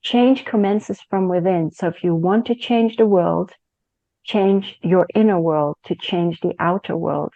change commences from within. So if you want to change the world, change your inner world to change the outer world.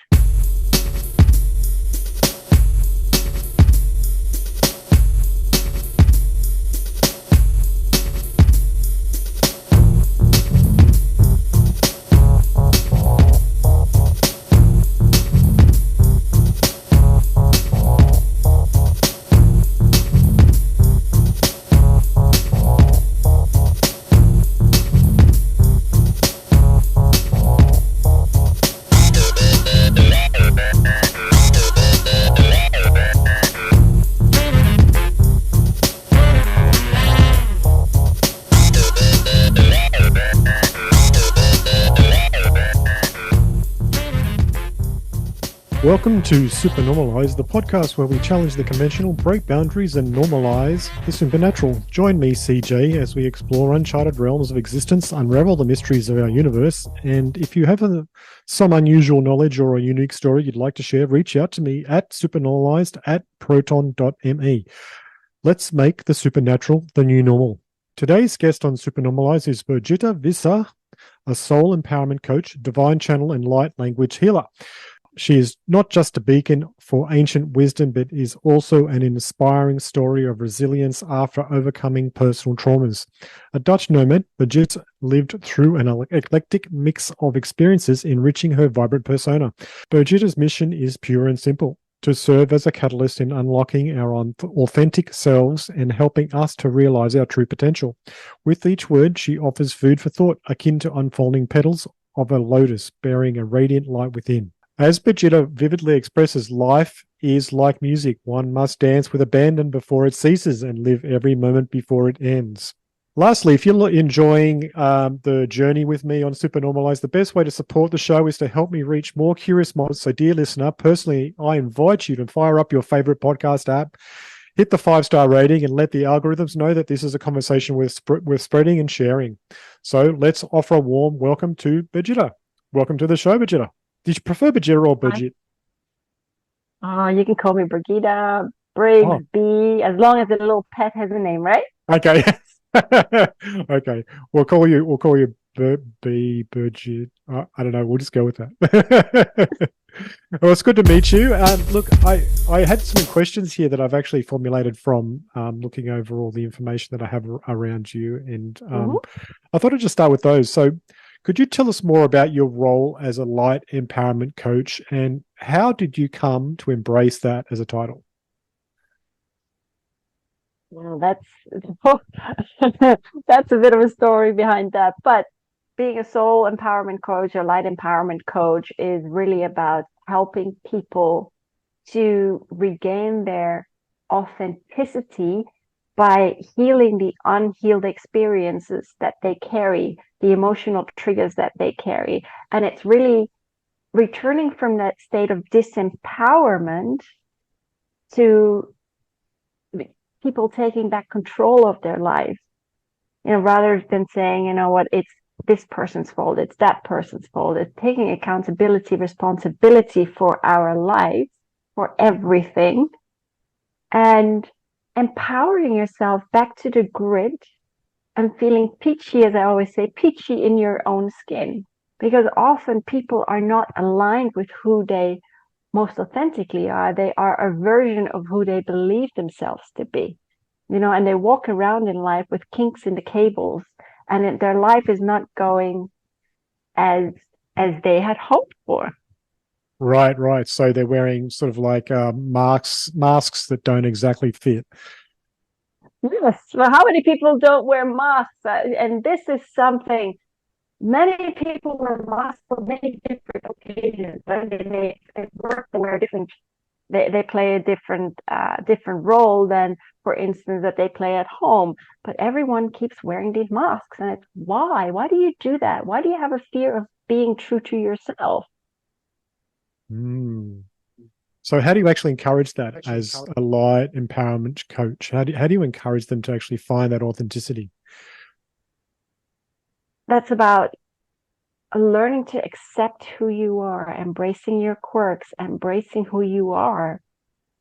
Welcome to Supernormalized, the podcast where we challenge the conventional, break boundaries, and normalize the supernatural. Join me, CeeJay, as we explore uncharted realms of existence, unravel the mysteries of our universe, and if you have some unusual knowledge or a unique story you'd like to share, reach out to me at supernormalized@proton.me. Let's make the supernatural the new normal. Today's guest on Supernormalized is Birgitta, a soul empowerment coach, divine channel, and light language healer. She is not just a beacon for ancient wisdom, but is also an inspiring story of resilience after overcoming personal traumas. A Dutch nomad, Birgitta lived through an eclectic mix of experiences, enriching her vibrant persona. Birgitta's mission is pure and simple: to serve as a catalyst in unlocking our authentic selves and helping us to realize our true potential. With each word, she offers food for thought, akin to unfolding petals of a lotus bearing a radiant light within. As Birgitta vividly expresses, life is like music. One must dance with abandon before it ceases and live every moment before it ends. Lastly, if you're enjoying the journey with me on Supernormalized, the best way to support the show is to help me reach more curious minds. So, dear listener, personally, I invite you to fire up your favorite podcast app, hit the 5-star rating, and let the algorithms know that this is a conversation worth spreading and sharing. So let's offer a warm welcome to Birgitta. Welcome to the show, Birgitta. Did you prefer Birgitta or Birgitta? You can call me Birgitta, Briggs, B, as long as the little pet has a name, right? Okay. Okay. We'll call you Birgitta. I don't know. We'll just go with that. Well, it's good to meet you. Look, I had some questions here that I've actually formulated from looking over all the information that I have around you, and I thought I'd just start with those. So, could you tell us more about your role as a light empowerment coach, and how did you come to embrace that as a title? Well, that's a bit of a story behind that. But being a soul empowerment coach or light empowerment coach is really about helping people to regain their authenticity by healing the unhealed experiences that they carry, the emotional triggers that they carry. And it's really returning from that state of disempowerment to people taking back control of their life, rather than saying, it's this person's fault, it's that person's fault. It's taking accountability, responsibility for our life, for everything, and empowering yourself back to the grid and feeling peachy, as I always say, peachy in your own skin. Because often people are not aligned with who they most authentically are. They are a version of who they believe themselves to be, and they walk around in life with kinks in the cables, and their life is not going as they had hoped for. Right. So they're wearing sort of like masks that don't exactly fit. Yes. Well, how many people don't wear masks? And this is something many people wear masks for many different occasions. They work, they wear different. They play a different role than, for instance, that they play at home. But everyone keeps wearing these masks, and it's why? Why do you do that? Why do you have a fear of being true to yourself? So how do you actually encourage that as a light empowerment coach? How do you encourage them to actually find that authenticity? That's about learning to accept who you are, embracing your quirks, embracing who you are,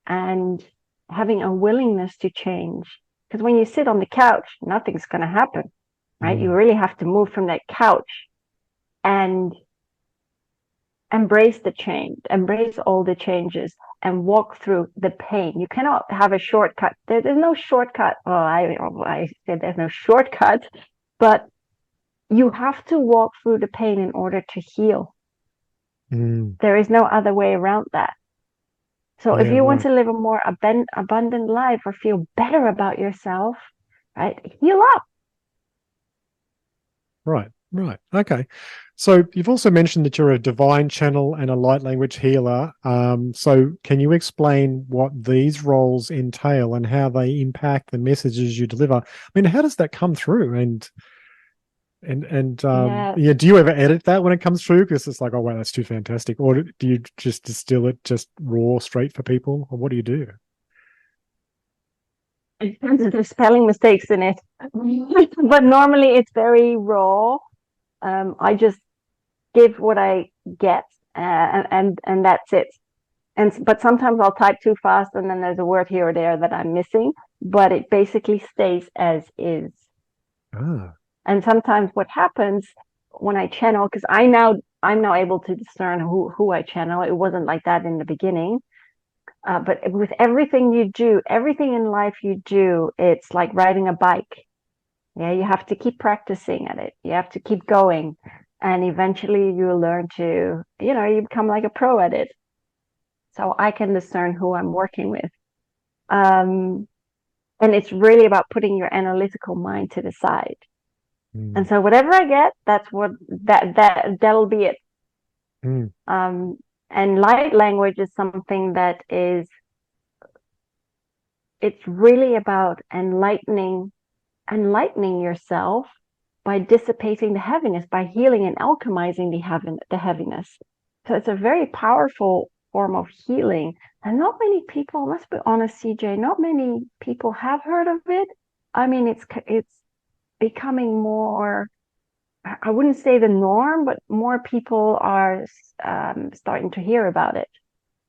and having a willingness to change. Because when you sit on the couch, nothing's going to happen, right? You Mm. really have to move from that couch and embrace the change, embrace all the changes, and walk through the pain. You cannot have a shortcut. There's no shortcut. Well, I said there's no shortcut, but you have to walk through the pain in order to heal. Mm. There is no other way around that. So if Yeah, you want right. to live a more abundant life or feel better about yourself, right, heal up. Right, right. Okay. So you've also mentioned that you're a divine channel and a light language healer. So can you explain what these roles entail and how they impact the messages you deliver? I mean, how does that come through? And Yeah, yeah, do you ever edit that when it comes through? Because it's like, oh wow, that's too fantastic. Or do you just distill it just raw straight for people? Or what do you do? there's spelling mistakes in it, but normally it's very raw. I just give what I get, and that's it. But sometimes I'll type too fast, and then there's a word here or there that I'm missing. But it basically stays as is. Ah, And sometimes what happens when I channel, because I'm now able to discern who I channel. It wasn't like that in the beginning. But with everything you do, everything in life you do, it's like riding a bike. Yeah, you have to keep practicing at it. You have to keep going. And eventually you'll learn to, you become like a pro at it. So I can discern who I'm working with. Um, and it's really about putting your analytical mind to the side. And mm, so whatever I get, that'll be it. mm, Um, and light language is something that it's really about enlightening yourself by dissipating the heaviness, by healing and alchemizing the heaviness. So it's a very powerful form of healing. And not many people, let's be honest, CeeJay, not many people have heard of it. I mean, it's becoming more, I wouldn't say the norm, but more people are starting to hear about it.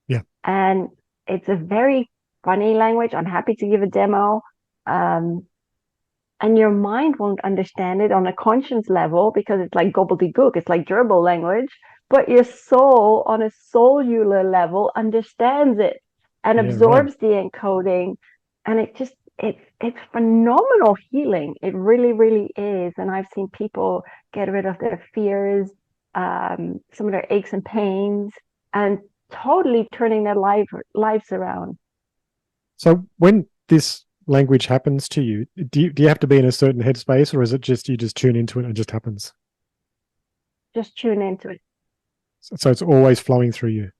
yeah, And it's a very funny language. I'm happy to give a demo. Um, and your mind won't understand it on a conscience level because it's like gobbledygook, it's like gerbil language, but your soul on a cellular level understands it and yeah, right. absorbs the encoding, and it's phenomenal healing. It really, really is. And I've seen people get rid of their fears, some of their aches and pains, and totally turning their lives around. So when this language happens to you, do you have to be in a certain headspace, or is it just you just tune into it and it just happens? Just tune into it. So it's always flowing through you.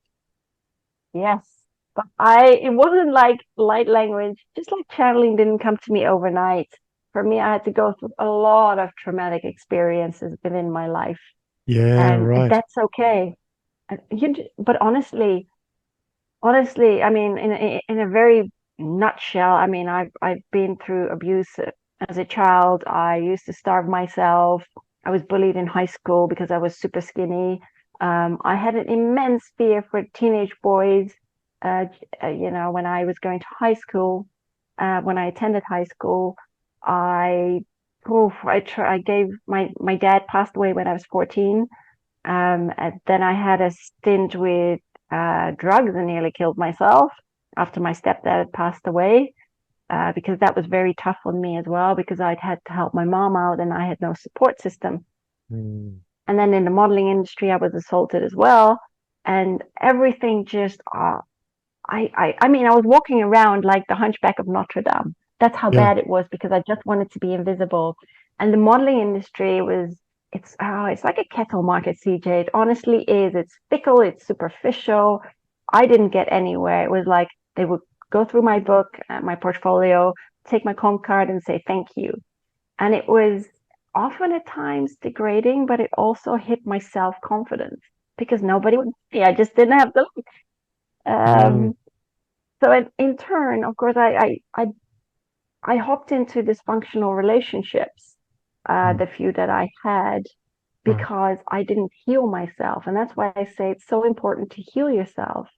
Yes. But it wasn't like light language, just like channeling didn't come to me overnight. For me, I had to go through a lot of traumatic experiences within my life, Yeah, and right. that's okay. But honestly, I mean, in a very nutshell, I mean, I've been through abuse as a child. I used to starve myself. I was bullied in high school because I was super skinny. I had an immense fear for teenage boys. Uh, when I was going to high school, when I attended high school, I, I gave my dad passed away when I was 14. And then I had a stint with drugs and nearly killed myself after my stepdad had passed away, because that was very tough on me as well, because I'd had to help my mom out and I had no support system. Mm, And then in the modeling industry, I was assaulted as well. And everything just, I mean, I was walking around like the Hunchback of Notre Dame. That's how yeah. bad it was because I just wanted to be invisible. And the modeling industry it's like a kettle market, CeeJay. It honestly is. It's fickle, it's superficial. I didn't get anywhere. It was like they would go through my book, my portfolio, take my comp card and say thank you. And it was often at times degrading, but it also hit my self-confidence because nobody would see. I just didn't have the look. Mm, Um, so in turn, of course, I hopped into dysfunctional relationships, mm, the few that I had, right. because I didn't heal myself. And that's why I say it's so important to heal yourself,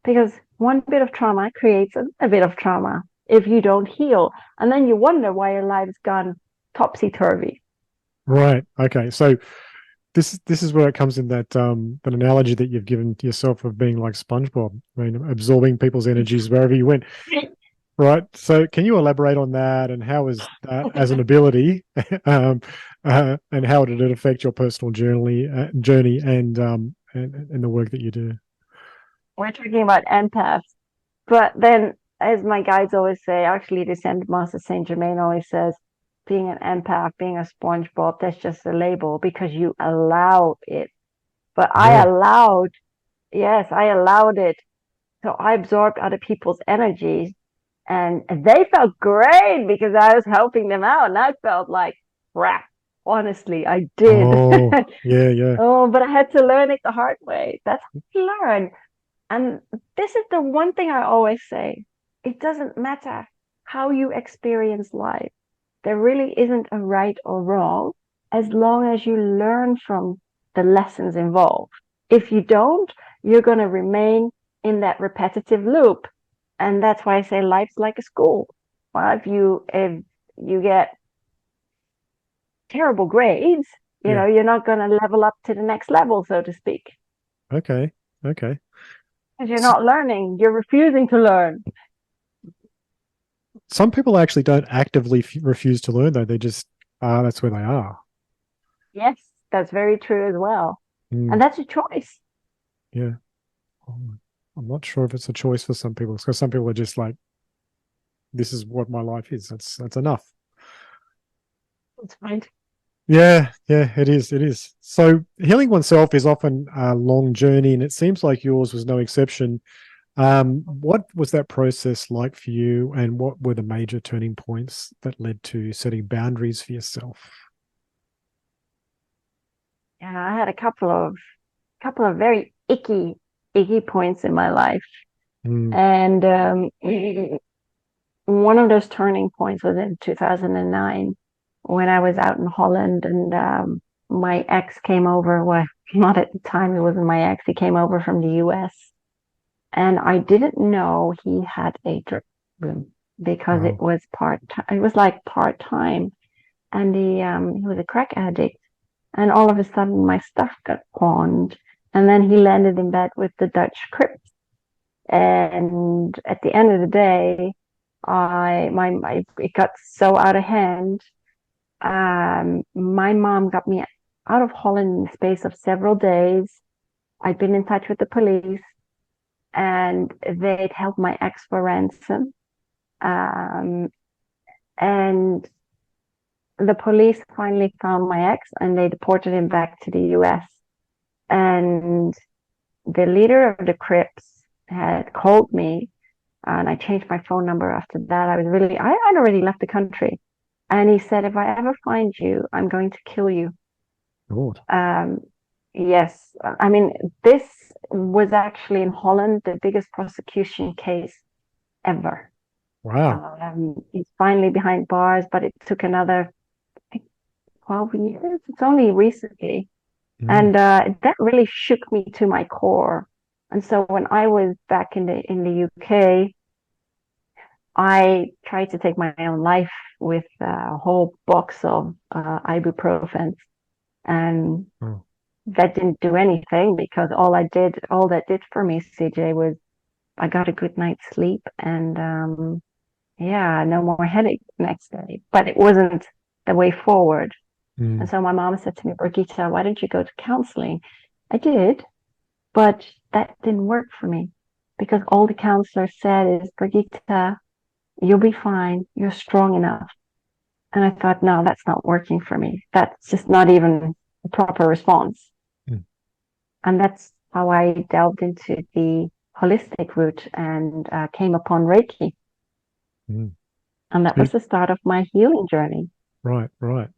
because one bit of trauma creates a bit of trauma. if you don't heal. And then you wonder why your life's gone topsy-turvy. Right. Okay. So this is where it comes in that analogy that you've given to yourself of being like SpongeBob, I mean, absorbing people's energies wherever you went. Right. So can you elaborate on that and how is that as an ability, and how did it affect your personal journey and the work that you do? We're talking about empaths. But then, as my guides always say, actually, the Ascended Master Saint Germain always says, being an empath, being a SpongeBob, that's just a label because you allow it. But I Yeah. allowed, yes, I allowed it. So I absorbed other people's energies and they felt great because I was helping them out. And I felt like crap. Honestly, I did. Oh, yeah, yeah, Oh, but I had to learn it the hard way. That's how you learn. And this is the one thing I always say. It doesn't matter how you experience life. There really isn't a right or wrong as long as you learn from the lessons involved. If you don't, you're going to remain in that repetitive loop. And that's why I say life's like a school. Well, if you get terrible grades, yeah. you're not going to level up to the next level, so to speak. Okay, okay. Because you're not learning, you're refusing to learn. Some people actually don't actively refuse to learn, though. They just that's where they are. Yes, that's very true as well. Mm, And that's a choice. yeah. I'm not sure if it's a choice for some people because some people are just like, this is what my life is. That's enough. That's fine. Yeah, yeah, it is. It is. So healing oneself is often a long journey, and it seems like yours was no exception. What was that process like for you, and what were the major turning points that led to setting boundaries for yourself? Yeah, I had a couple of very icky points in my life. Mm, And one of those turning points was in 2009 when I was out in Holland and my ex came over. Well, not at the time, he wasn't my ex. He came over from the US. And I didn't know he had a drug room because it wow. was it was like part time. And he was a crack addict. And all of a sudden, my stuff got pawned. And then he landed in bed with the Dutch Crips. And at the end of the day, it got so out of hand. My mom got me out of Holland in the space of several days. I'd been in touch with the police, and they'd held my ex for ransom. Um, and the police finally found my ex, and they deported him back to the U.S. And the leader of the Crips had called me, and I changed my phone number after that. I'd already left the country. And he said, if I ever find you, I'm going to kill you. Lord. Um, yes. I mean, this was actually in Holland, the biggest prosecution case ever. Wow. He's finally behind bars, but it took another, I think, 12 years. It's only recently. Mm, And that really shook me to my core. And so when I was back in the UK, I tried to take my own life with a whole box of ibuprofen, and oh, that didn't do anything because all that did for me, CeeJay, was I got a good night's sleep and yeah, no more headache the next day. But it wasn't the way forward. And mm, so my mom said to me, Birgitta, why don't you go to counseling? I did, but that didn't work for me because all the counselor said is, Birgitta, you'll be fine. You're strong enough. And I thought, no, that's not working for me. That's just not even a proper response. mm, And that's how I delved into the holistic route and came upon Reiki. mm. And that was the start of my healing journey. Right, right.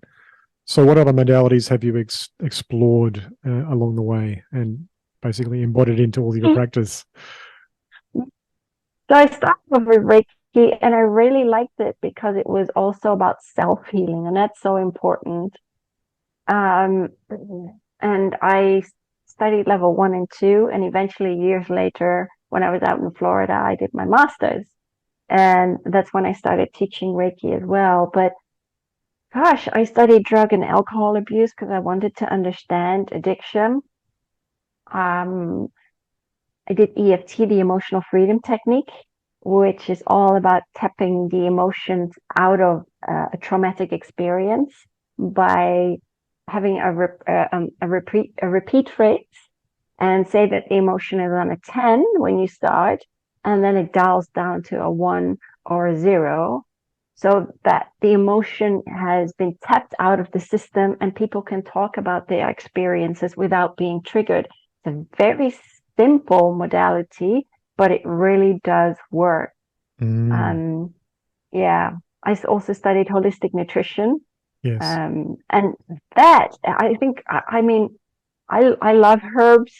So, what other modalities have you explored along the way and basically embodied into all your practice? So I started with Reiki and I really liked it because it was also about self healing. And that's so important. Um, and I studied level 1 and 2. And eventually, years later, when I was out in Florida, I did my master's. And that's when I started teaching Reiki as well. But gosh, I studied drug and alcohol abuse because I wanted to understand addiction. Um, I did EFT, the emotional freedom technique, which is all about tapping the emotions out of a traumatic experience by having a repeat phrase and say that the emotion is on a 10 when you start, and then it dials down to a 1 or a 0, so that the emotion has been tapped out of the system and people can talk about their experiences without being triggered. It's a very simple modality, but it really does work. Mm, Yeah, I also studied holistic nutrition. yes. And that, I think, I mean, I love herbs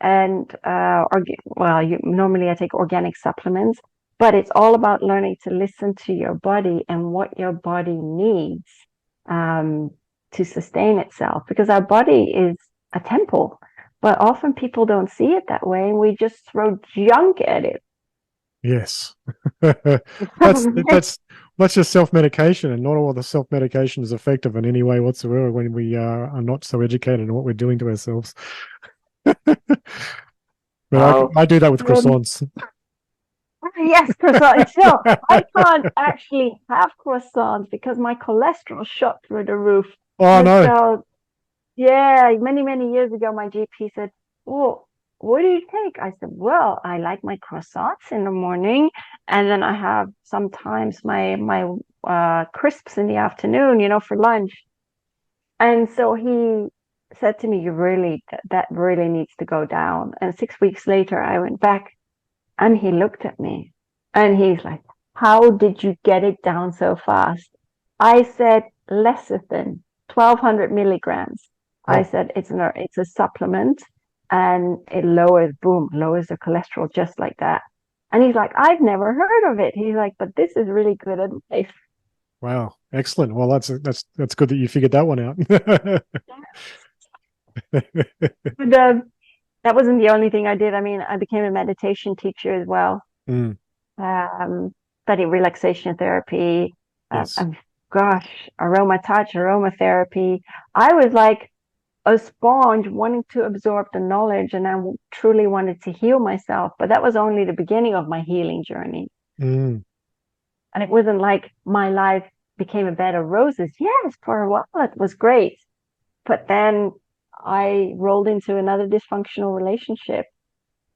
and normally I take organic supplements, but it's all about learning to listen to your body and what your body needs um, to sustain itself, because our body is a temple, but often people don't see it that way, and we just throw junk at it. Yes. That's just self-medication, and not all the self-medication is effective in any way whatsoever when we are not so educated in what we're doing to ourselves. But Oh, I do that with um, croissants. yes, croissants. So I can't actually have croissants because my cholesterol shot through the roof. Oh And no. so, yeah, many, many years ago, my GP said, "Well, what do you take?" I said, "Well, I like my croissants in the morning, and then I have sometimes my crisps in the afternoon, for lunch." And so he said to me, "You really, that really needs to go down." And 6 weeks later, I went back and he looked at me and he's like, "How did you get it down so fast?" I said, "Lecithin, 1200 milligrams." I Oh, said, it's a supplement and it lowers the cholesterol just like that. And he's like, "I've never heard of it." He's like, "But this is really good advice." wow. Excellent. Well, that's good that you figured that one out. And that wasn't the only thing I did. I mean, I became a meditation teacher as well. Mm, um, Study relaxation therapy. yes. Gosh, aroma touch, aromatherapy. I was like a sponge wanting to absorb the knowledge, and I truly wanted to heal myself. But that was only the beginning of my healing journey. Mm, And it wasn't like my life became a bed of roses. Yes, for a while it was great. But then I rolled into another dysfunctional relationship,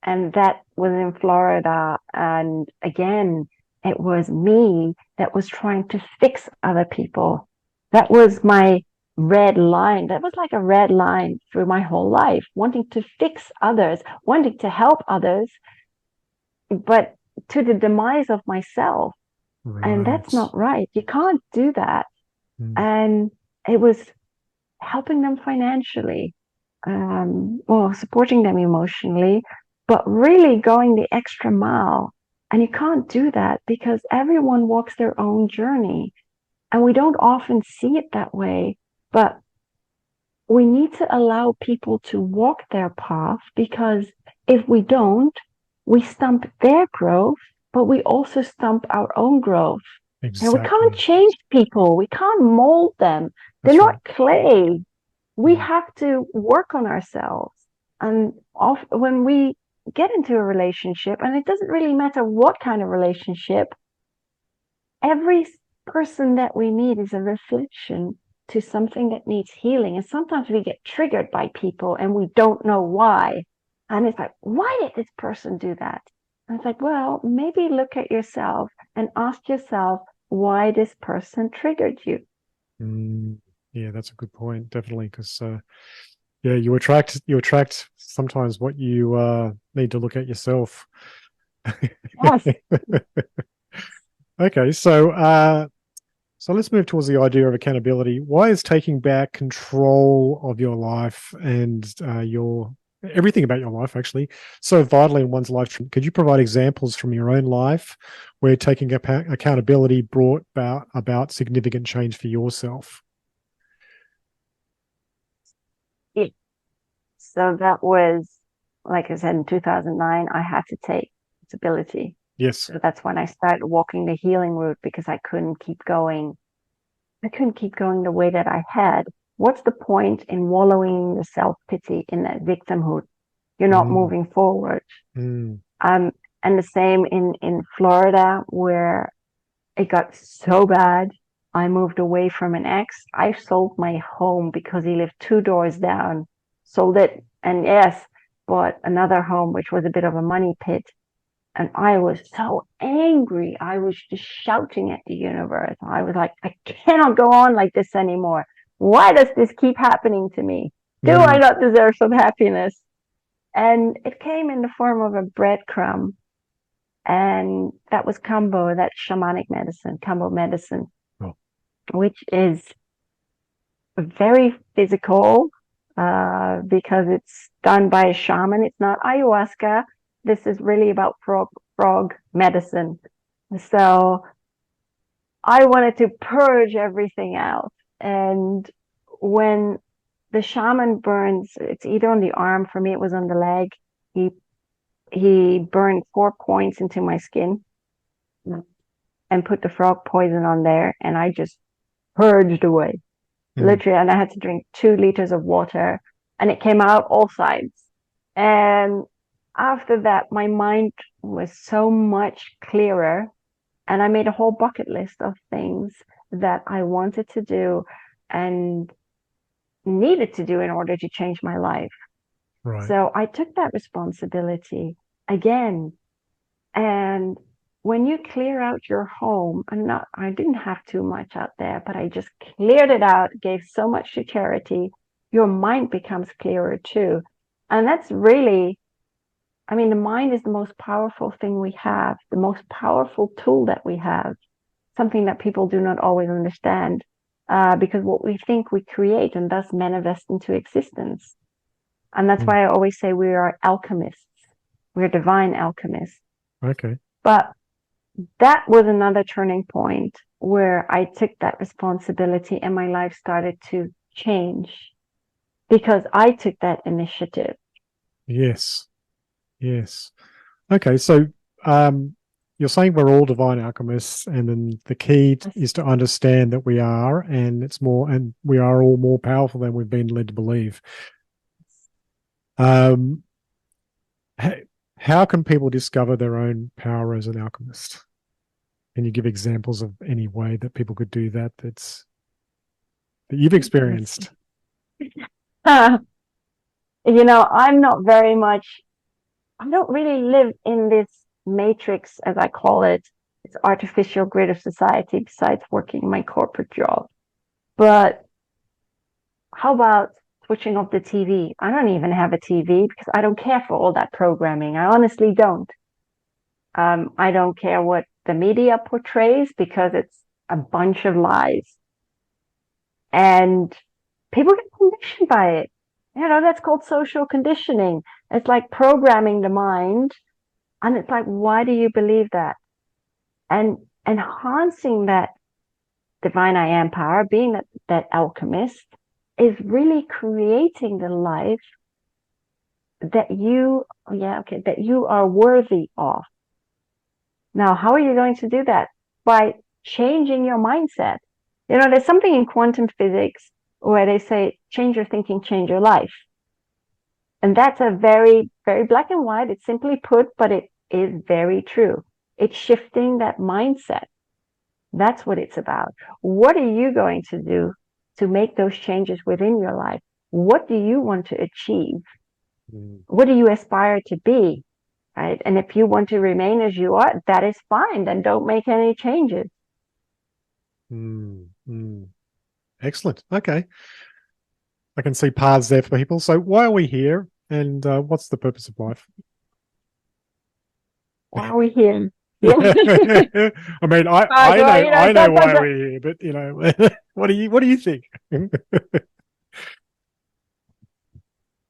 and that was in Florida. And again, it was me that was trying to fix other people. That was my red line. That was like a red line through my whole life, wanting to fix others, wanting to help others, but to the demise of myself. And that's right. not right. You can't do that. Mm, And it was helping them financially, well, supporting them emotionally, but really going the extra mile. And you can't do that because everyone walks their own journey. And we don't often see it that way. But we need to allow people to walk their path, because if we don't, we stump their growth, but we also stump our own groth. And we can't exactly. change people, we can't mold them. They're That's right. not clay. We Mm, have to work on ourselves. And when we get into a relationship, and it doesn't really matter what kind of relationship, every person that we meet is a reflection to something that needs healing. And sometimes we get triggered by people and we don't know why. And it's like, why did this person do that? And it's like, well, maybe look at yourself and ask yourself why this person triggered you. mm, yeah, that's a good point. Definitely, because yeah, you attract sometimes what you need to look at yourself. Yes. Okay, so let's move towards the idea of accountability. Why is taking back control of your life and your everything about your life actually so vital in one's life? Could you provide examples from your own life where taking accountability brought about significant change for yourself? Yeah. So that was, like I said, in 2009, I had to take responsibility. Yes. So that's when I started walking the healing route, because I couldn't keep going. I couldn't keep going the way that I had. What's the point in wallowing in the self-pity, in that victimhood? You're not Mm, moving forward. mm, Um, and the same in Florida, where it got so bad. I moved away from an ex. I sold my home because he lived 2 doors down. Sold it, and yes, bought another home, which was a bit of a money pit. And I was so angry. I was just shouting at the universe. I was like, I cannot go on like this anymore. Why does this keep happening to me? Do I mm. not deserve some happiness? And it came in the form of a breadcrumb. And that was Kambo, that shamanic medicine, Kambo medicine, Oh, which is very physical, because it's done by a shaman. It's not ayahuasca. This is really about frog medicine. So I wanted to purge everything out. And when the shaman burns, it's either on the arm, for me it was on the leg. He he burned 4 points into my skin and put the frog poison on there, and I just purged away. mm, Literally, and I had to drink 2 liters of water, and it came out all sides. And after that, my mind was so much clearer, and I made a whole bucket list of things that I wanted to do and needed to do in order to change my life. right. So I took that responsibility again. And when you clear out your home, and not, I didn't have too much out there, but I just cleared it out, gave so much to charity, your mind becomes clearer too. And that's really, I mean, the mind is the most powerful thing we have, the most powerful tool that we have, something that people do not always understand, because what we think we create and thus manifest into existence. And that's Mm, why I always say we are alchemists. We're divine alchemists. okay. But that was another turning point where I took that responsibility and my life started to change because I took that initiative. Yes. Yes. Okay. So you're saying we're all divine alchemists, and then the key is to understand that we are, and it's more, and we are all more powerful than we've been led to believe. Um, how can people discover their own power as an alchemist? Can you give examples of any way that people could do that that you've experienced? I'm not very much, I don't really live in this matrix, as I call it. It's artificial grid of society besides working my corporate job. But how about switching off the TV? I don't even have a TV because I don't care for all that programming. I honestly don't. I don't care what the media portrays because it's a bunch of lies. And people get conditioned by it. That's called social conditioning. It's like programming the mind. And it's like, why do you believe that? And enhancing that divine I am power, being that alchemist, is really creating the life that that you are worthy of. Now, how are you going to do that? By changing your mindset. There's something in quantum physics where they say, change your thinking, change your life. And that's a very, very black and white. It's simply put, but it is very true. It's shifting that mindset. That's what it's about. What are you going to do to make those changes within your life? What do you want to achieve? Mm, What do you aspire to be? Right? And if you want to remain as you are, that is fine. Then don't make any changes. mm, mm. Excellent. Okay. I can see paths there for people. So why are we here, and what's the purpose of life? Why are we here? Yeah. I mean, Well, I know why we're here, but what do you think?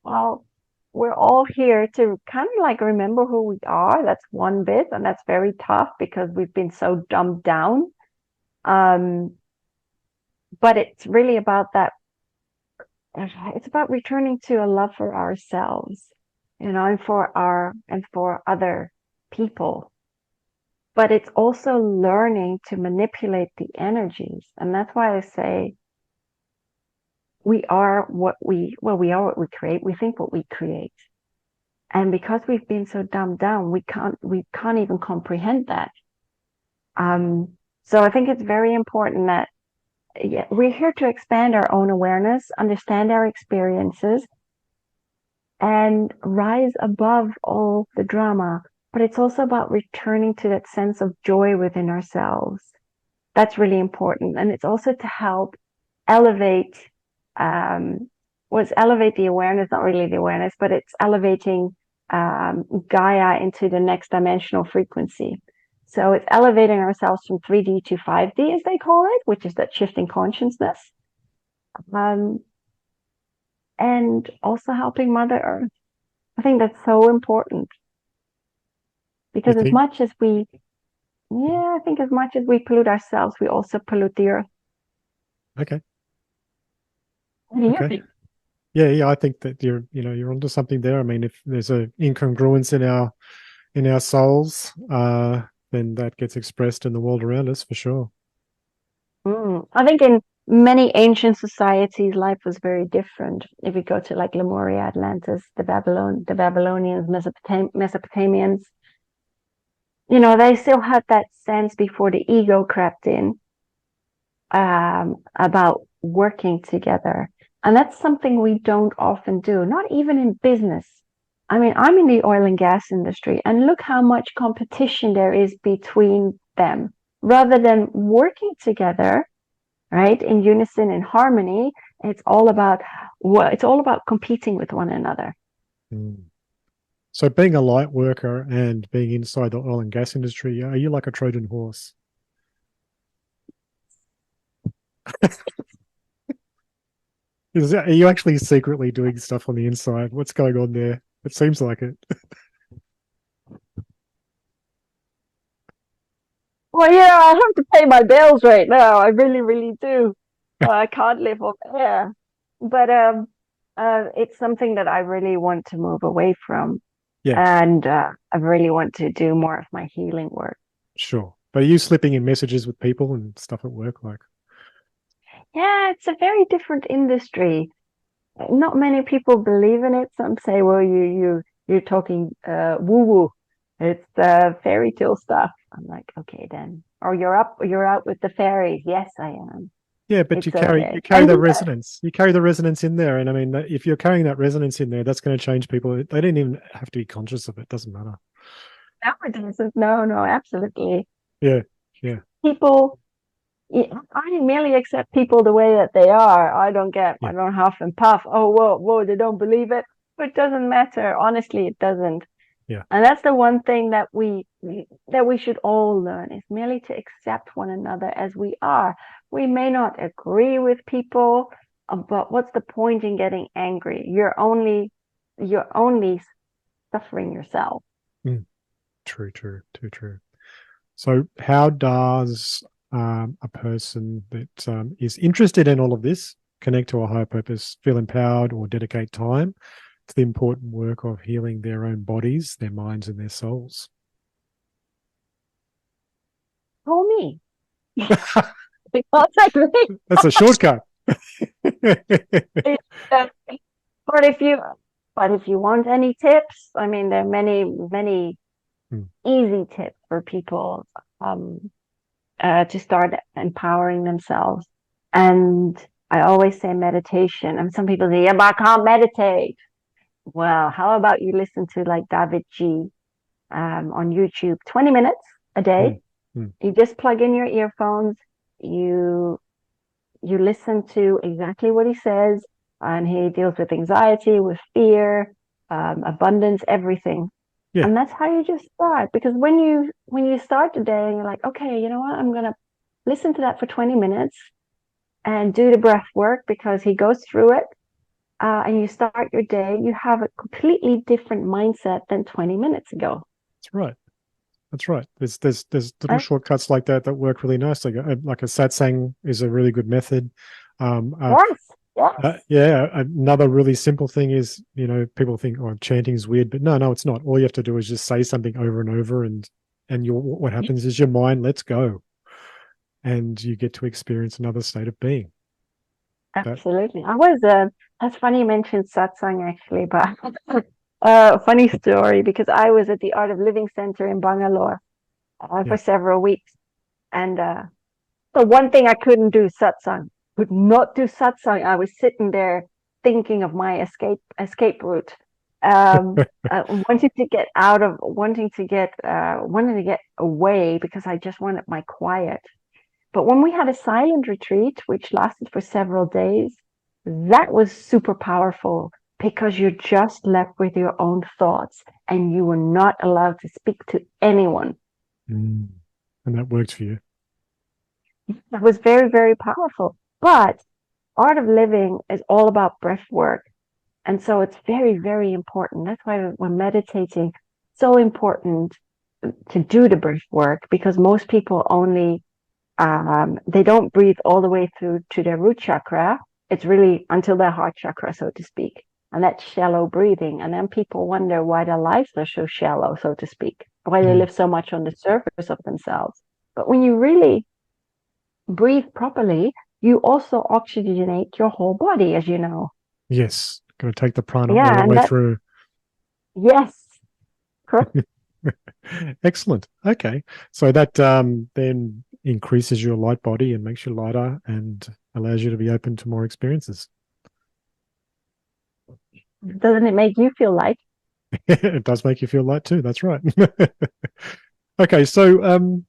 well, we're all here to kind of like remember who we are. That's one bit, and that's very tough because we've been so dumbed down. Um, but it's really about that. It's about returning to a love for ourselves, and for other people. but it's also learning to manipulate the energies. And that's why I say we are what we, well, we are what we create. We think what we create. And because we've been so dumbed down, we can't even comprehend that. So I think it's very important that we're here to expand our own awareness, understand our experiences, and rise above all the drama. But it's also about returning to that sense of joy within ourselves. That's really important. And it's also to help elevate, elevate the awareness, not really the awareness, but it's elevating Gaia into the next dimensional frequency. So it's elevating ourselves from 3D to 5D, as they call it, which is that shifting consciousness. And also helping Mother Earth. I think that's so important. Because as much as we pollute ourselves, we also pollute the earth. Okay. What do you think? Yeah, I think that you're onto something there. I mean, if there's an incongruence in our souls, then that gets expressed in the world around us for sure. I think in many ancient societies, life was very different. If we go to like Lemuria, Atlantis, the Babylonians, Mesopotamians, they still had that sense before the ego crept in, about working together. And that's something we don't often do, not even in business. I mean, I'm in the oil and gas industry, and look how much competition there is between them. Rather than working together, right, in unison, in harmony, it's all about competing with one another. So being a light worker and being inside the oil and gas industry, are you like a Trojan horse? Are you actually secretly doing stuff on the inside? What's going on there? It seems like it. Well, I have to pay my bills right now. I really, really do. I can't live off air. But it's something that I really want to move away from. Yeah. And I really want to do more of my healing work. Sure. But are you slipping in messages with people and stuff at work? Like, yeah, it's a very different industry. Not many people believe in it. Some say, well, you're talking woo-woo. It's fairy tale stuff. I'm like, okay then. Or you're out with the fairies. Yes, I am. Yeah, but you carry the resonance. You carry the resonance in there. And I mean, if you're carrying that resonance in there, that's going to change people. They didn't even have to be conscious of it. It doesn't matter. No, absolutely. Yeah. People, I merely accept people the way that they are. I don't huff and puff. Oh, whoa, they don't believe it. But it doesn't matter. Honestly, it doesn't. Yeah. And that's the one thing that we should all learn, is merely to accept one another as we are. We may not agree with people, but what's the point in getting angry? You're only suffering yourself. True, too true. So how does a person that is interested in all of this connect to a higher purpose, feel empowered, or dedicate time to the important work of healing their own bodies, their minds, and their souls? Call me. That's a shortcut. But if you want any tips, I mean, there are many easy tips for people to start empowering themselves. And I always say meditation. And some people say, yeah, but I can't meditate. Well, how about you listen to like David G on YouTube, 20 minutes a day. You just plug in your earphones. You listen to exactly what he says, and he deals with anxiety, with fear, abundance, everything. Yeah. And that's how you just start. Because when you start the day and you're like, okay, you know what, I'm gonna listen to that for 20 minutes and do the breath work, because he goes through it, and you start your day, you have a completely different mindset than 20 minutes ago. That's right. There's little shortcuts like that work really nicely. Like a satsang is a really good method. Yes. Another really simple thing is, people think, oh, chanting is weird, but no, it's not. All you have to do is just say something over and over, and and what happens is your mind lets go, and you get to experience another state of being. Absolutely. I was, that's funny you mentioned satsang actually, but funny story because I was at the Art of Living Center in Bangalore Yeah. for several weeks. And the one thing I couldn't do, satsang, could not do satsang. I was sitting there thinking of my escape route. Um, wanting to get out of, wanting to get away because I just wanted my quiet. But when we had a silent retreat, which lasted for several days, that was super powerful because you're just left with your own thoughts and you were not allowed to speak to anyone. Mm. And that worked for you. That was very, very powerful. But art of living is all about breath work. And so it's very, very important. That's why when meditating, so important to do the breath work because most people only they don't breathe all the way through to their root chakra. It's really until their heart chakra, so to speak. And that's shallow breathing. And then people wonder why their lives are so shallow, so to speak, why they live so much on the surface of themselves. But when you really breathe properly, you also oxygenate your whole body, as you know. Yes. Got to take the prana all Yeah, the and way that, through. yes, correct. Excellent. Okay. So that then increases your light body and makes you lighter and allows you to be open to more experiences. Doesn't it make you feel light? It does make you feel light too. That's right. Okay. So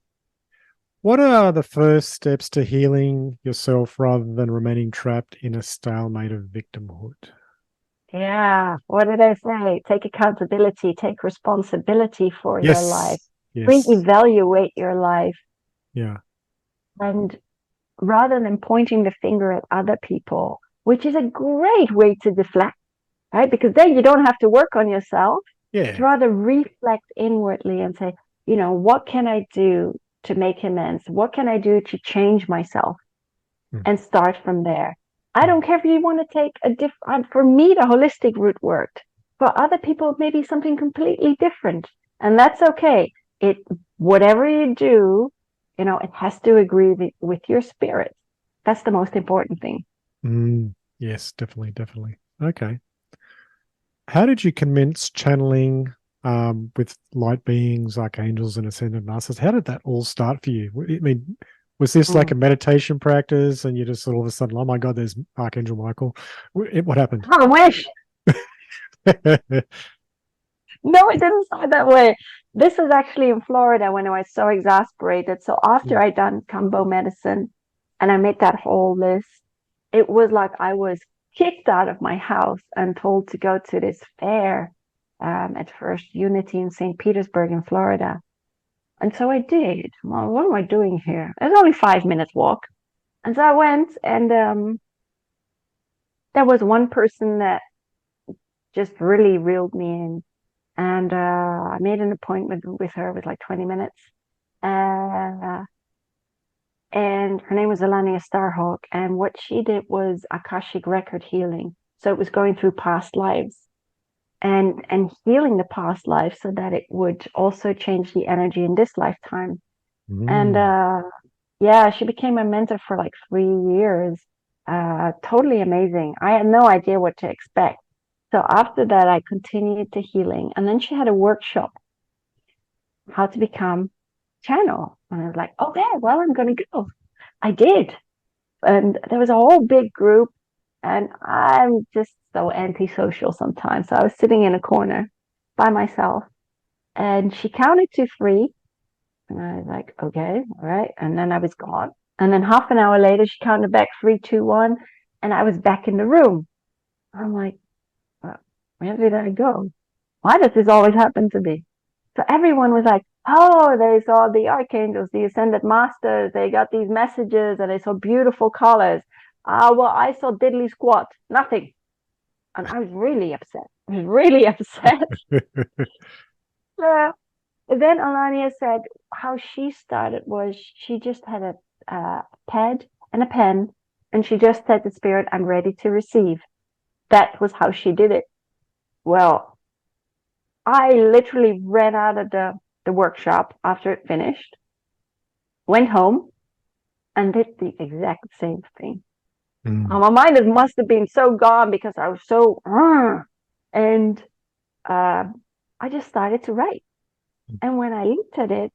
what are the first steps to healing yourself rather than remaining trapped in a stalemate of victimhood? Yeah. What did I say? Take accountability, take responsibility for your life, Yes. Yes. reevaluate your life. Yeah. And rather than pointing the finger at other people, which is a great way to deflect, right? Because then you don't have to work on yourself. To Yeah. rather reflect inwardly and say, what can I do to make amends? What can I do to change myself? Mm. And start from there. I don't care if you want to take a different, for me, the holistic route worked. For other people, maybe something completely different. And that's okay. Whatever you do, it has to agree with your spirit. That's the most important thing. Yes, definitely, definitely. Okay. How did you commence channeling with light beings, archangels, and ascended masters? How did that all start for you? I mean, was this like a meditation practice and you just all of a sudden, oh my God, there's Archangel Michael? What happened? I wish. No, it didn't start that way. This was actually in Florida when I was so exasperated. So after I done combo medicine and I made that whole list, it was like I was kicked out of my house and told to go to this fair at First Unity in St. Petersburg in Florida. And so I did. Well, what am I doing here? It's only 5 minutes walk. And so I went and there was one person that just really reeled me in. And I made an appointment with her with like 20 minutes. Uh, and her name was Alania Starhawk. And what she did was Akashic record healing. So it was going through past lives and healing the past life so that it would also change the energy in this lifetime. And yeah, she became a mentor for like 3 years. Totally amazing. I had no idea what to expect. So after that, I continued the healing. And then she had a workshop, how to become channel. And I was like, okay, well, I'm going to go. I did. And there was a whole big group. And I'm just so antisocial sometimes. So I was sitting in a corner by myself. And she counted to three. And I was like, okay, all right. And then I was gone. And then half an hour later, she counted back 3, 2, 1. And I was back in the room. I'm like, where did I go? Why does this always happen to me? So everyone was like, oh, they saw the archangels, the ascended masters. They got these messages and they saw beautiful colors. Well, I saw diddly squat, nothing. And I was really upset. I was really upset. Then Alania said how she started was she just had a pad and a pen and she just said to spirit, I'm ready to receive. That was how she did it. Well, I literally ran out of the the workshop after it finished, went home, and did the exact same thing. My mind must have been so gone because I was so, and I just started to write. And when I looked at it,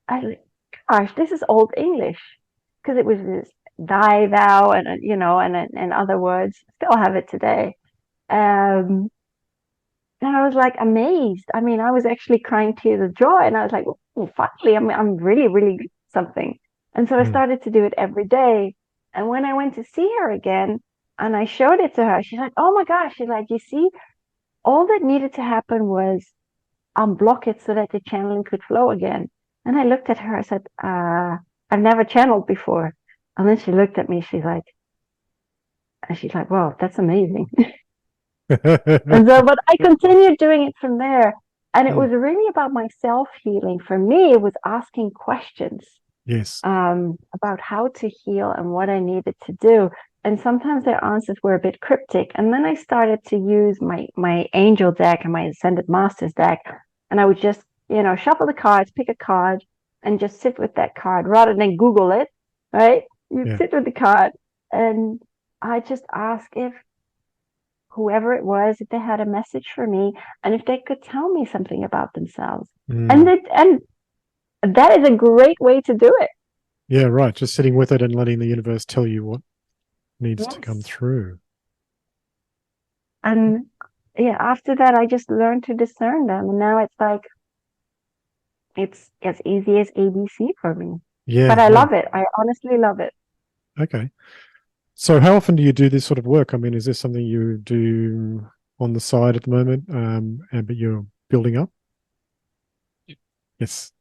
I was like, gosh, this is old English, because it was this die thou and and other words. Still have it today. And I was like amazed. I mean, I was actually crying tears of joy, and I was like, well, finally, I'm really, really good at something. And so I started to do it every day. And when I went to see her again, and I showed it to her, she's like, "Oh my gosh!" She's like, "You see, all that needed to happen was unblock it so that the channeling could flow again." And I looked at her. I said, "I've never channeled before." And then she looked at me. She's like, "Wow, that's amazing." And so, but I continued doing it from there. And it was really about my self healing. For me, it was asking questions Yes. about how to heal and what I needed to do. And sometimes their answers were a bit cryptic. And then I started to use my angel deck and my ascended masters deck. And I would just, shuffle the cards, pick a card, and just sit with that card rather than Google it, right? You sit with the card. And I just ask if whoever it was, if they had a message for me, and if they could tell me something about themselves. And that is a great way to do it. Yeah, right. Just sitting with it and letting the universe tell you what needs to come through. And yeah, after that, I just learned to discern them. And now it's like, it's as easy as ABC for me. Yeah. But I love it. I honestly love it. Okay. So how often do you do this sort of work? I mean, is this something you do on the side at the moment, but you're building up? Yes.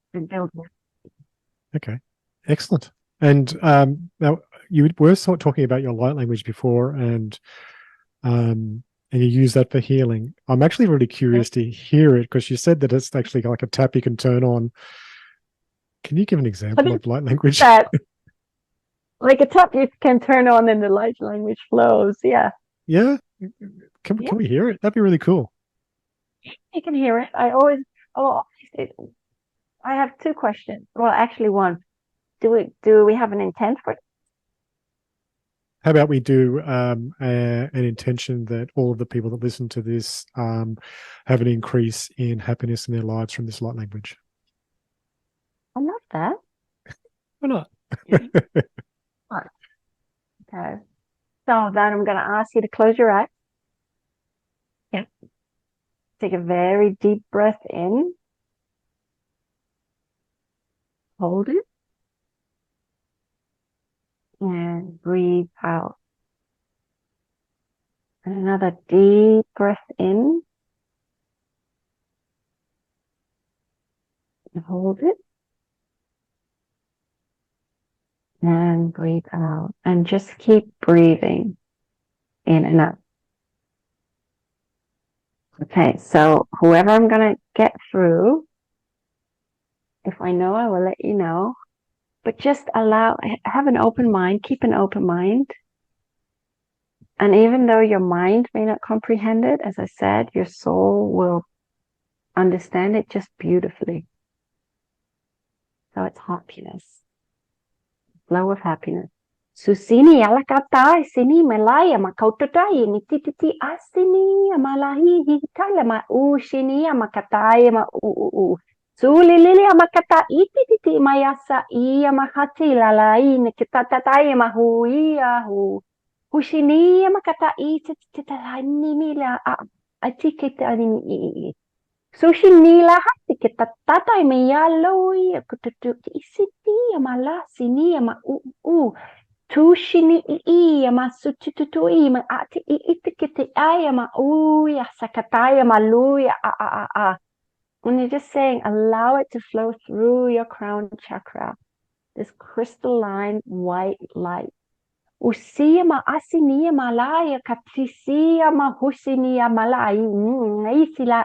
Okay. Excellent. And now you were sort of talking about your light language before, and you use that for healing. I'm actually really curious to hear it, because you said that it's actually like a tap you can turn on. Can you give an example of light language? Like a tap you can turn on and the light language flows. Yeah. Yeah. Can we hear it? That'd be really cool. You can hear it. I have two questions. Well, actually one. Do we have an intent for it? How about we do an intention that all of the people that listen to this have an increase in happiness in their lives from this light language? I love that. Why not? Okay. So then I'm going to ask you to close your eyes. Yeah. Take a very deep breath in. Hold it. And breathe out. And another deep breath in. And hold it. And breathe out. And just keep breathing in and out. Okay, so whoever I'm going to get through, if I know, I will let you know. But just have an open mind, keep an open mind. And even though your mind may not comprehend it, as I said, your soul will understand it just beautifully. So it's happiness. Flow of happiness. Susini alakatai sini malaya makautotai ni tititi asini amalahi hitala ma ushini amakatai ma u. Sulilili amakata ititi mayasa iya mahati lalai ni kitatatai mahuiahu. Hushini amakata itititalani mila atikita ni. Sushinila hati kita tatai miyaloi kututu isiti amala sini ama u. Tushini ama sututu ama ati itikiti ama uya sakataya maluya a. When you're just saying, allow it to flow through your crown chakra, this crystalline white light. Usiya ma asiniya malaya katisiya ma husiya malai isila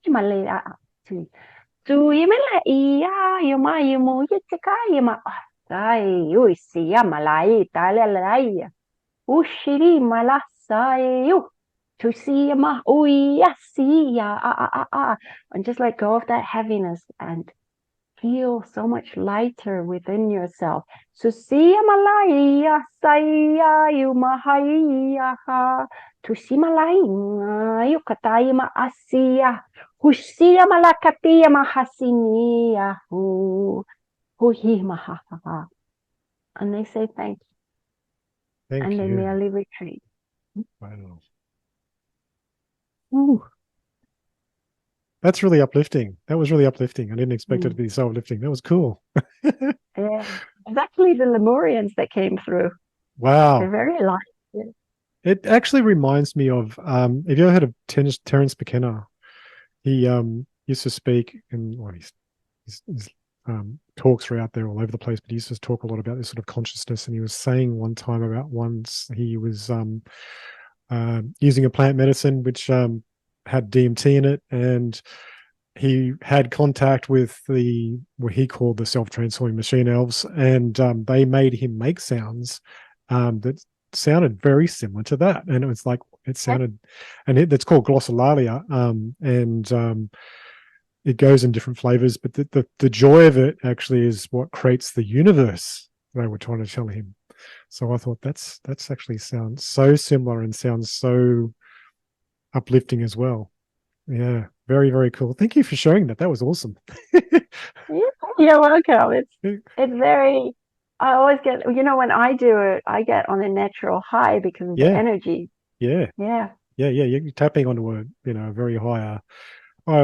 malaya tu yemela iya yoma yemo yeteka yema ai usiya malai talalaya ushiri malasai To see ma uya see ya and just let go of that heaviness and feel so much lighter within yourself. So see malaya saya you mahaya to see malaya you kataya ma asiya husia malakatia mahasinia hu hi maha. And they say thank you. Thank And they you. merely retreat. Wow. Ooh. That's really uplifting. That was really uplifting. I didn't expect it to be so uplifting. That was cool. Yeah. It's actually the Lemurians that came through. They're Wow. very light. Yeah. It actually reminds me of have you ever heard of Terence McKenna? He used to speak in well, his talks are out there all over the place, but he used to talk a lot about this sort of consciousness. And he was saying one time about once he was using a plant medicine which had DMT in it, and he had contact with what he called the self-transforming machine elves, and they made him make sounds that sounded very similar to that. And it was like it sounded, and it's called glossolalia, and it goes in different flavors. But the joy of it actually is what creates the universe. They were trying to tell him. So I thought that's actually sounds so similar and sounds so uplifting as well. Yeah, very, very cool. Thank you for showing that. That was awesome. Yeah, you're welcome. It's very I always get when I do it, I get on a natural high because of the Yeah, energy. yeah, Yeah. yeah, yeah. You're tapping onto a very higher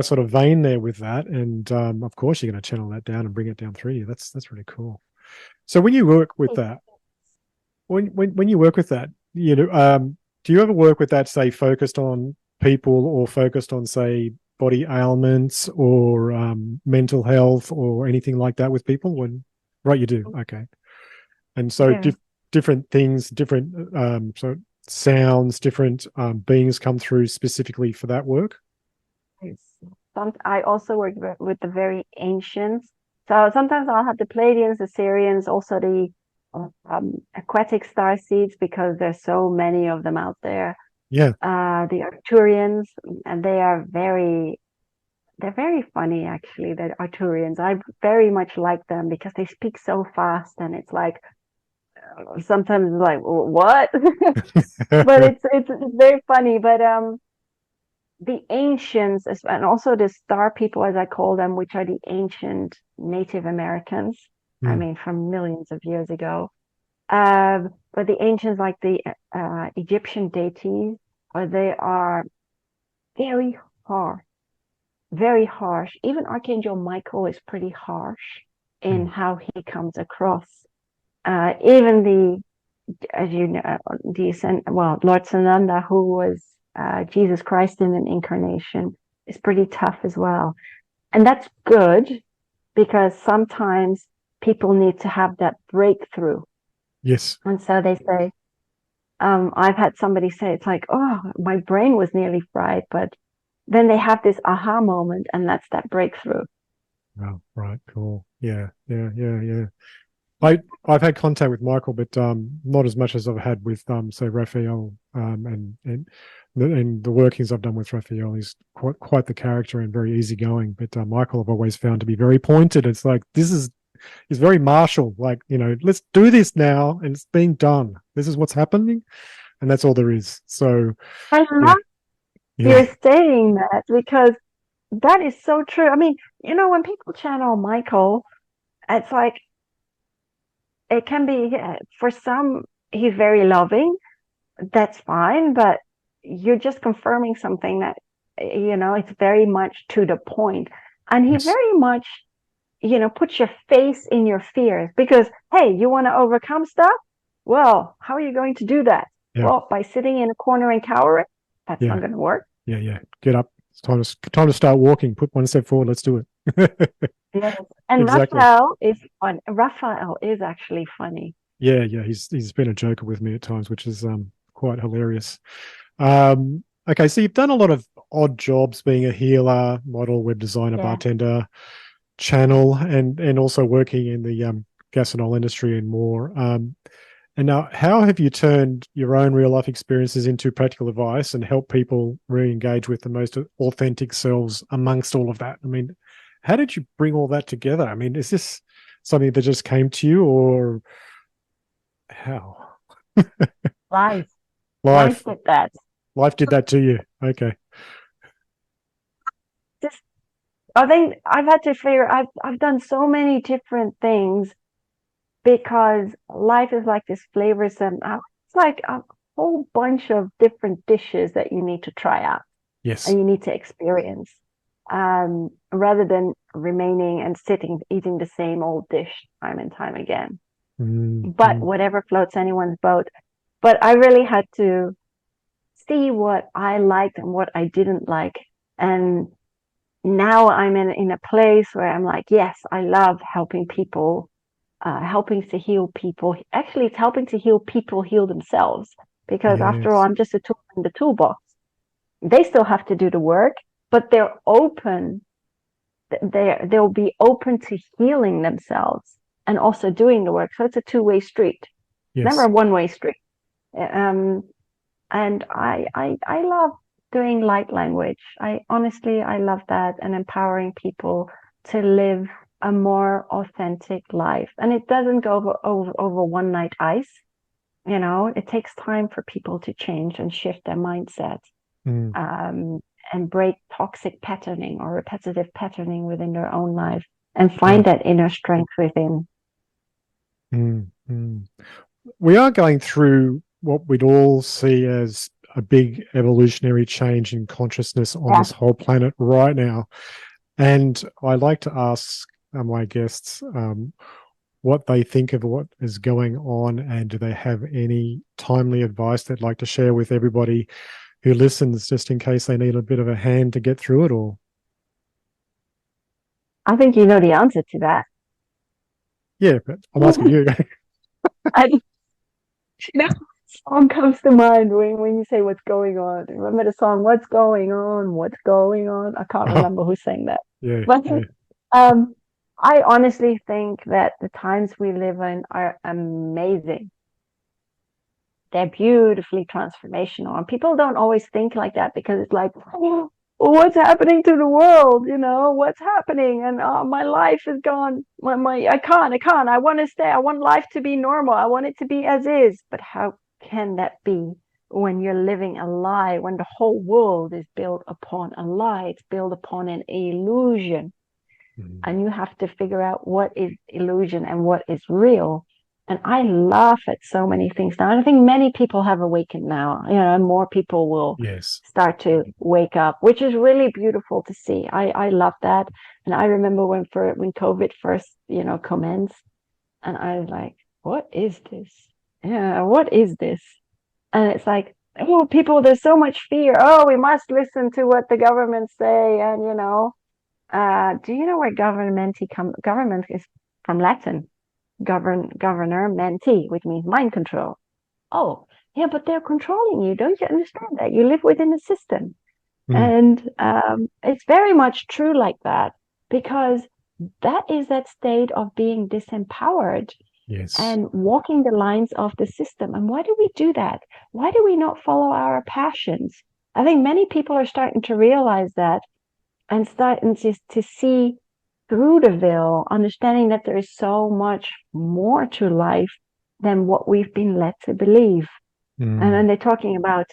sort of vein there with that, and of course you're going to channel that down and bring it down through you. That's really cool. So when you work with that, when you work with that, do you ever work with that, say, focused on people or focused on, say, body ailments or mental health or anything like that with people? Right, you do. Okay. And so Yeah. different things, different so sounds, different beings come through specifically for that work. I also work with the very ancients. So sometimes I'll have the Pleiadians, the Sirians, also the aquatic star seeds because there's so many of them out there. Yeah. The Arcturians, and they're very funny actually. The Arcturians, I very much like them because they speak so fast, and it's like sometimes like what, but it's very funny. But the ancients and also the star people, as I call them, which are the ancient Native Americans. I Mm. mean, from millions of years ago. But the ancients, like the Egyptian deities, they are very harsh, very harsh. Even Archangel Michael is pretty harsh in Mm. how he comes across. Even as you know, Lord Sananda, who was Jesus Christ in an incarnation, is pretty tough as well. And that's good because sometimes people need to have that breakthrough. Yes. And so they say, I've had somebody say, it's like, oh, my brain was nearly fried, but then they have this aha moment, and that's that breakthrough. Oh, right. Cool. Yeah. Yeah. Yeah. Yeah. I've had contact with Michael, but not as much as I've had with say Raphael, and the workings I've done with Raphael. He's quite the character and very easygoing. But Michael I've always found to be very pointed. It's like he's very martial. Like, let's do this now, and it's being done. This is what's happening, and that's all there is. So I yeah, love yeah, you're saying that because that is so true. I mean, when people channel Michael, it's like it can be for some, he's very loving. That's fine, but you're just confirming something that it's very much to the point, and he yes, very much puts your face in your fears because hey, you want to overcome stuff. Well, how are you going to do that? yeah, Well, by sitting in a corner and cowering. That's not yeah, going to work. yeah, yeah. Get up. It's time to start walking. Put one step forward. Let's do it. Yes. And Exactly. Raphael is fun. Raphael is actually funny. Yeah, yeah, he's been a joker with me at times, which is quite hilarious. Okay, so you've done a lot of odd jobs, being a healer, model, web designer, Yeah. bartender, channel, and also working in the gas and oil industry and more. And now, how have you turned your own real life experiences into practical advice and help people re-engage with the most authentic selves amongst all of that? I mean, how did you bring all that together? I mean, is this something that just came to you, or how? Life. Life Life, did that. life did that to you. Okay. Just, I think I've had to figure, I've done so many different things because life is like this flavorsome, it's like a whole bunch of different dishes that you need to try out Yes. and you need to experience, rather than remaining and sitting eating the same old dish time and time again. But Mm-hmm. whatever floats anyone's boat. But I really had to see what I liked and what I didn't like. And now I'm in a place where I'm like, yes, I love helping people, helping to heal people. Actually, it's helping to heal people heal themselves. Because after all, Yes. I'm just a tool in the toolbox. They still have to do the work, but they're open. They'll be open to healing themselves and also doing the work. So it's a two-way street, never Yes. a one-way street. Um, and I love doing light language. I love that and empowering people to live a more authentic life. And it doesn't go over one night ice. You know, it takes time for people to change and shift their mindset, Mm, um, and break toxic patterning or repetitive patterning within their own life and yeah. find that inner strength within. Mm, mm. We are going through what we'd all see as a big evolutionary change in consciousness on Yeah. this whole planet right now. And I like to ask my guests what they think of what is going on, and do they have any timely advice they'd like to share with everybody who listens, just in case they need a bit of a hand to get through it all. I think you know the answer to that. Yeah, but I'm asking you. I, you know, song comes to mind when you say what's going on. Remember the song "What's Going On? What's Going On"? I can't Oh, remember who sang that, yeah, but yeah. um, I honestly think that the times we live in are amazing. They're beautifully transformational, and people don't always think like that because it's like, oh, what's happening to the world? You know, what's happening? And my life is gone. I can't. I want to stay. I want life to be normal. I want it to be as is. But how can that be when you're living a lie? When the whole world is built upon a lie, it's built upon an illusion, Mm, and you have to figure out what is illusion and what is real. And I laugh at so many things now. And I think many people have awakened now, you know, and more people will yes. start to wake up, which is really beautiful to see. I love that. And I remember when COVID first, you know, commenced, and I was like, what is this? Yeah, what is this? And it's like, oh, people, there's so much fear. Oh, we must listen to what the government say, and you know, do you know where government is from Latin? Governor menti, which means mind control. Oh, yeah, but they're controlling you. Don't you understand that? You live within a system. Mm, And it's very much true like that because that is that state of being disempowered yes. and walking the lines of the system. And why do we do that? Why do we not follow our passions? I think many people are starting to realize that and starting to see through the veil, understanding that there is so much more to life than what we've been led to believe. And Mm, then they're talking about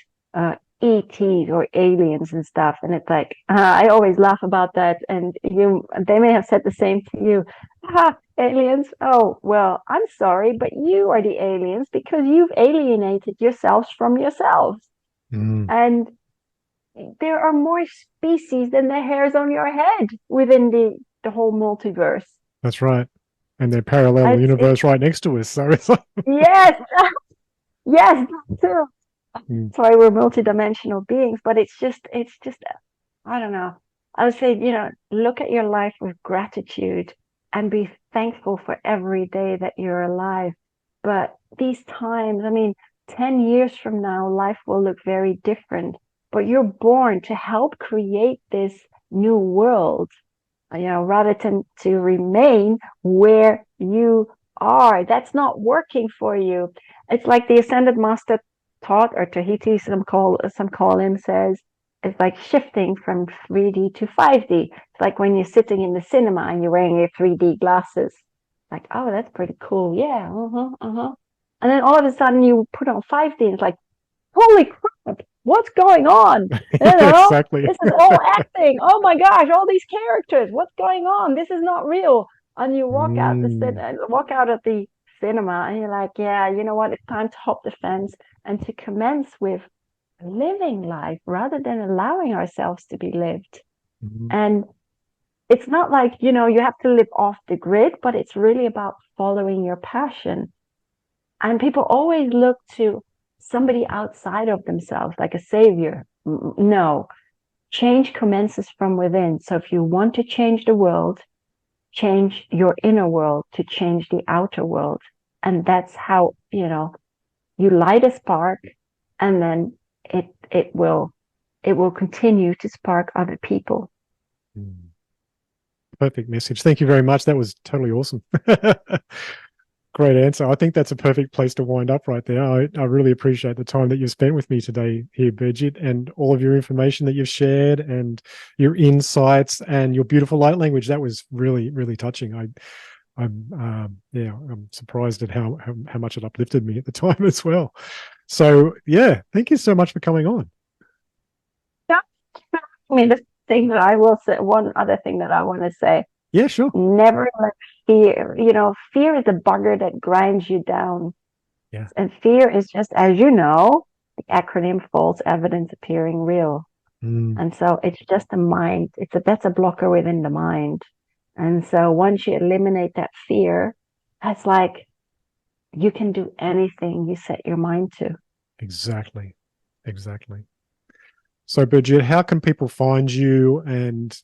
ETs or aliens and stuff, and it's like I always laugh about that. And they may have said the same to you. Ah, aliens. Oh, well, I'm sorry, but you are the aliens because you've alienated yourselves from yourselves. mm. And there are more species than the hairs on your head within the whole multiverse. That's right. And their parallel It's universe right next to us. So it's like, yes, yes, too. mm, That's why we're multidimensional beings. But it's just I don't know. I would say, you know, look at your life with gratitude and be thankful for every day that you're alive. But these times, I mean, 10 years from now, life will look very different. But you're born to help create this new world, you know, rather than to remain where you are. That's not working for you. It's like the Ascended Master taught, or Tahiti, some call him, says, it's like shifting from 3D to 5D. It's like when you're sitting in the cinema and you're wearing your 3D glasses. Like, oh, that's pretty cool. Yeah, And then all of a sudden you put on 5D and it's like, holy crap, what's going on? Exactly. This is all acting. Oh my gosh, all these characters. What's going on? This is not real. And you walk out of the cinema and you're like, yeah, you know what? It's time to hop the fence and to commence with living life rather than allowing ourselves to be lived. And it's not like, you have to live off the grid, but it's really about following your passion. And people always look to somebody outside of themselves, like a savior. No, change commences from within. So if you want to change the world, change your inner world to change the outer world. And that's how, you light a spark, and then it will continue to spark other people. Perfect message. Thank you very much. That was totally awesome. Great answer. I think that's a perfect place to wind up right there. I really appreciate the time that you've spent with me today here, Birgit, and all of your information that you've shared and your insights and your beautiful light language. That was really, really touching. I'm surprised at how much it uplifted me at the time as well. So yeah, thank you so much for coming on. I mean, the thing that I will say, one other thing that I want to say. Yeah, sure. Never let fear, fear is the bugger that grinds you down. Yeah. And fear is just, as you know, the acronym false evidence appearing real. And so it's just a mind. That's a blocker within the mind. And so once you eliminate that fear, that's like you can do anything you set your mind to. Exactly. So, Birgitta, how can people find you and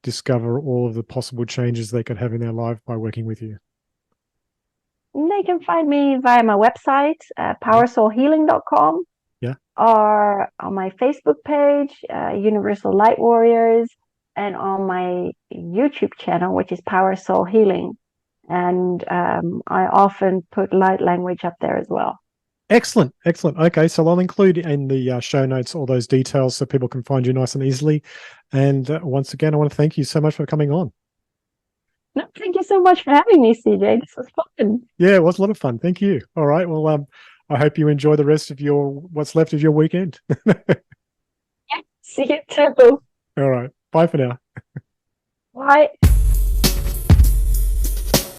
discover all of the possible changes they could have in their life by working with you? They can find me via my website, powersoulhealing.com. Yeah. Or on my Facebook page, Universal Light Warriors, and on my YouTube channel, which is Power Soul Healing. And I often put light language up there as well. Excellent. Okay, so I'll include in the show notes all those details so people can find you nice and easily. And once again, I want to thank you so much for coming on. No, thank you so much for having me, CeeJay. This was fun. Yeah, it was a lot of fun. Thank you. All right. Well, I hope you enjoy the rest of what's left of your weekend. Yeah, see you too. All right. Bye for now. Bye.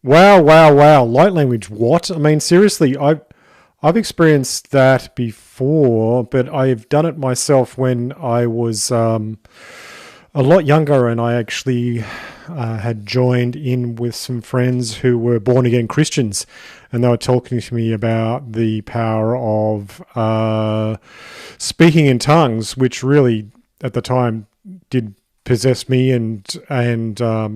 Wow. Light language. What? I mean, seriously, I've experienced that before, but I've done it myself when I was a lot younger, and I actually had joined in with some friends who were born again Christians, and they were talking to me about the power of speaking in tongues, which really at the time did possess me and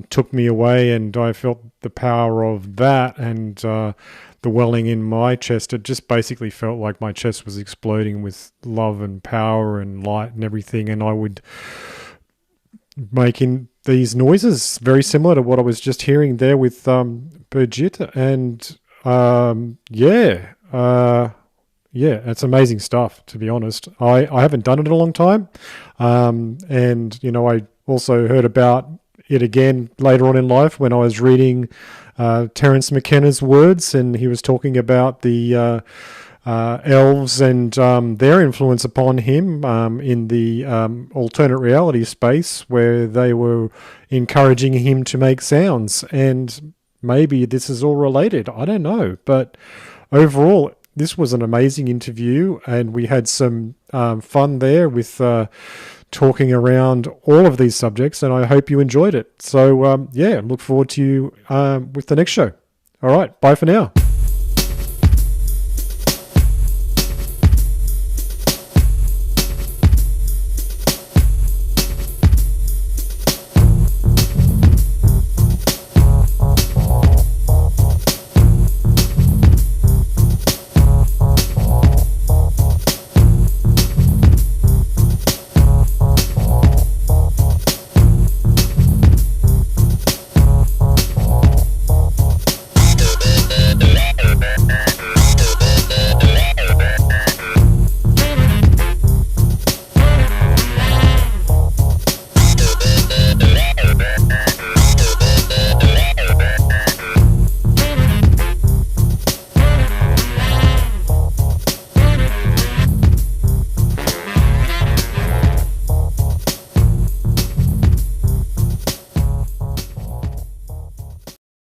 took me away, and I felt the power of that and the welling in my chest. It just basically felt like my chest was exploding with love and power and light and everything, and I would make these noises very similar to what I was just hearing there with Birgitta, and it's amazing stuff, to be honest. I haven't done it in a long time, and I also heard about it again later on in life when I was reading Terence McKenna's words, and he was talking about the elves and their influence upon him in the alternate reality space, where they were encouraging him to make sounds. And maybe this is all related. I don't know. But overall, this was an amazing interview, and we had some fun there with talking around all of these subjects, and I hope you enjoyed it. So, look forward to you with the next show. All right, bye for now.